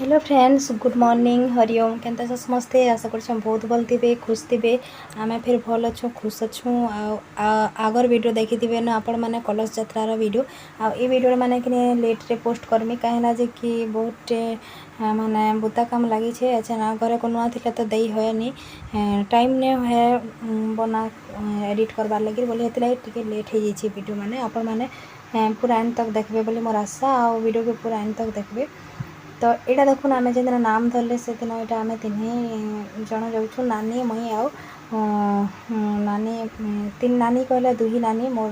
Hello friends, good morning, Hariom. केनता समस्ते आशा कर बहुत भल थे, खुश थे। आम फिर भल अच्छु, खुश अच्छु। आगर वीडियो देखी थे ना आपण मैंने कलश यात्रार वीडियो। ये वीडियो मैंने कि लेट्रे पोस्ट करमी कहीं जे कि बहुत माने बुता काम लगी है। अच्छा ना घरे को नुआ थी तो दे हुएनी, टाइम नहीं हुए बना एडिट करवार लगे बोली टे लेट हो जाइए वीडियो मैंने। आपण मैंने पूरा एंड तक देखबे बोली मोर आशा। आ वीडियो के पूरा एंड तक देखबे। तो यहाँ देखुन आम जो दिन नाम धरले से दिन यहाँ आम तीन जन जाऊँ, नानी मुई आउ नानी। तीन नानी कहले दुही नानी, मोर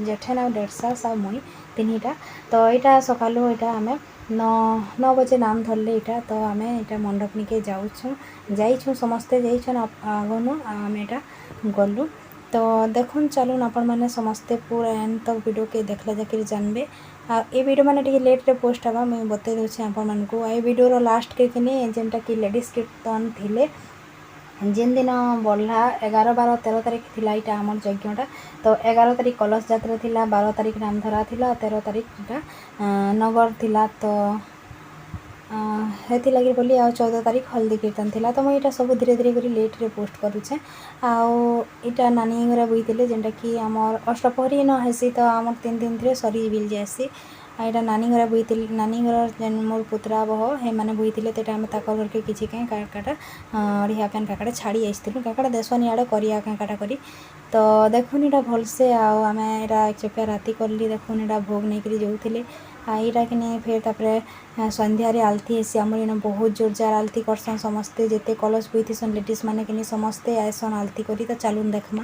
जेठे ना 1.5 साल आ मुई तीनटा। तो यहाँ सकालू यहाँ आम 9 बजे नाम धरले यहाँ। तो आम यहाँ मंडप निके जाऊँ समस्ते जाइछन आगनु आम यहाँ गलु। तो देखुन चलुन आपण मैंने समस्ते पूरा एंड तक वीडियो के देखला जाकर जानबे। ये वीडियो मैंने टी लेट्रे पोस्ट हाँ मुझे बतई दूसरी आपको। ये वीडियो लास्ट के जेनटा कि लेडीज कीर्तन थिले जिन दिन बढ़ला 11, 12, 13 तारीख थी यहाँ आम यज्ञटा। तो 11 तारीख कलश यात्रा थिला, 12 तारीख नाम धरा थिला, 13 तारीख नगर थिला। तो हेती लगी बोली 14 तारीख हल्दी कीर्तन थिला। तो मुझे सब धीरे धीरे कर लेट्रे पोस्ट करुचे। आईटा नानी घर बोईले जेनटा कि आमर अष्टपहरी न हेसी। तो आम 3 दिन थे सरी बिल जासी। यहाँ नानी घर बोईले, नानी घर जेन मोर पुतरा बह हे मैंने बोईले। तो आम तक घर के किसी कहीं काकाटा अढ़िया पैन काकाटा छाड़ी आसलु। काकाटा देसन इे करिया काकाटा करी। तो देखुन यहाँ भलसे आम यहाँ एकचकिया राति कली। देखुन यहाँ भोग नहीं करी जाऊे यहाँ कि नहीं। फिर तापर संध्यारे आलती हेसी आम इन बहुत जोर जार आलती करसन समस्ते। जिते कलश बोईथीसन लेडीज मैंने कि समस्ते आएसन आलती करी। तो चलुन देखमा।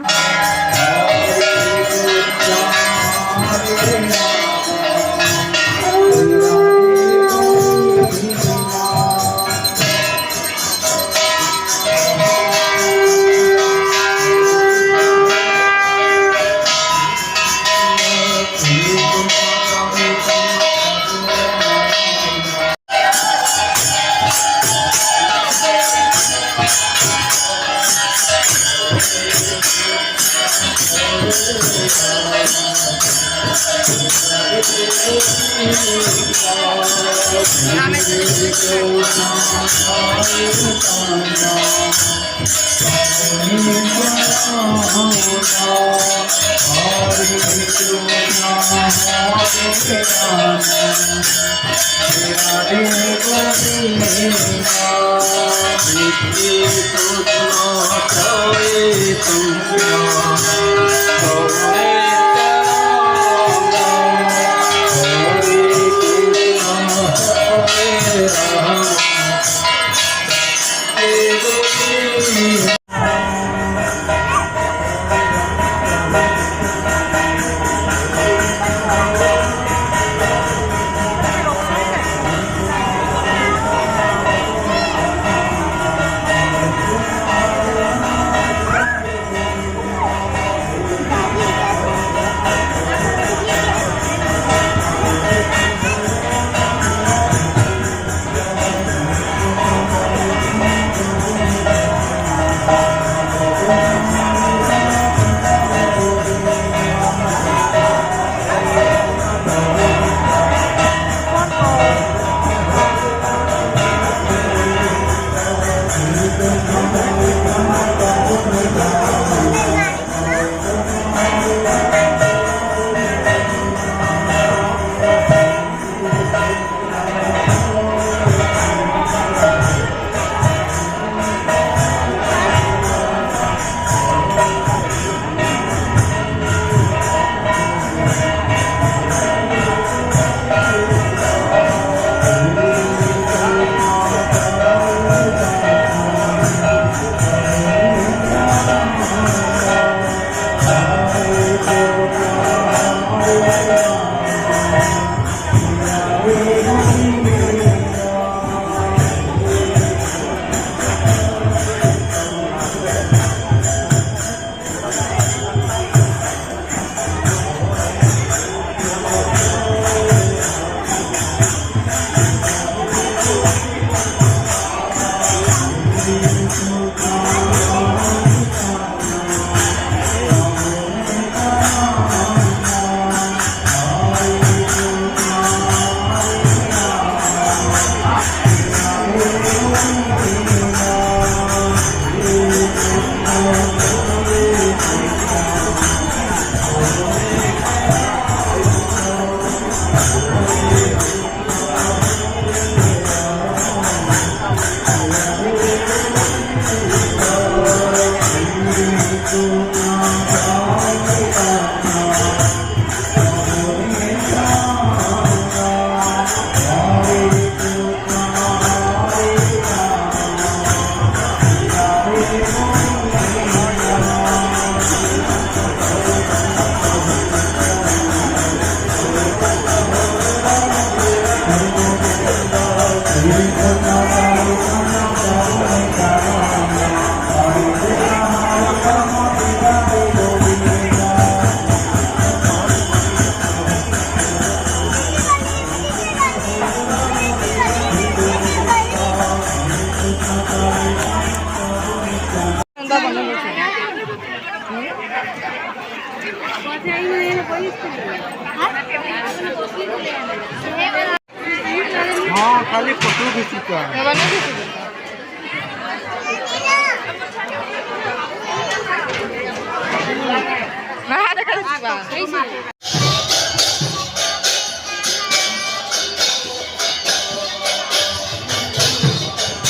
हाँ खाली फोटो खींचता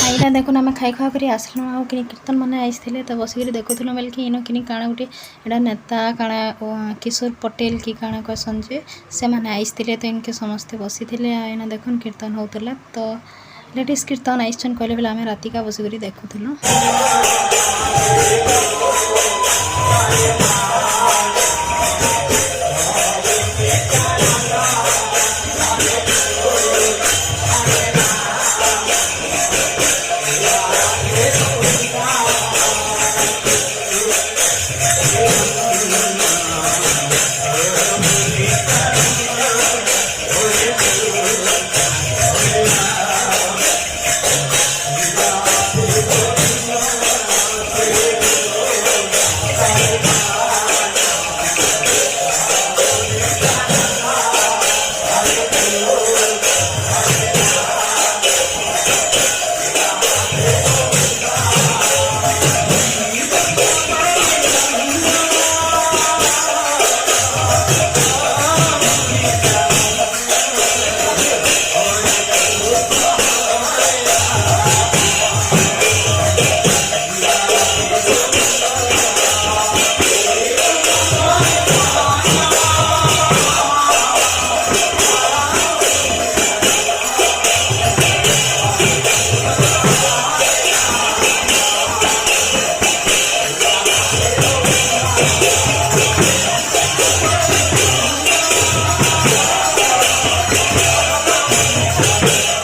ଏଇଟା ଦେଖୁନ ଆମେ ଖାଇ ଖାଇ କରି ଆସିଲୁ ଆଉ କିନି କୀର୍ତ୍ତନ ମାନେ ଆସିଥିଲେ ତ ବସିକିରି ଦେଖୁଥିଲୁ ବେଲକି ଇନ କିନି କାଣା ଗୋଟେ ଏଇଟା ନେତା କାଣା କିଶୋର ପଟେଲ କି କାଣା କହିସନ୍ ଯେ ସେମାନେ ଆସିଥିଲେ ତ ଇନକେ ସମସ୍ତେ ବସିଥିଲେ ଆଉ ଏଇନା ଦେଖୁନ୍ କୀର୍ତ୍ତନ ହେଉଥିଲା ତ ଲେଡ଼ିସ୍ କୀର୍ତ୍ତନ ଆଇସନ୍ କହିଲେ ବେଲେ ଆମେ ରାତିକା ବସିକରି ଦେଖୁଥିଲୁ।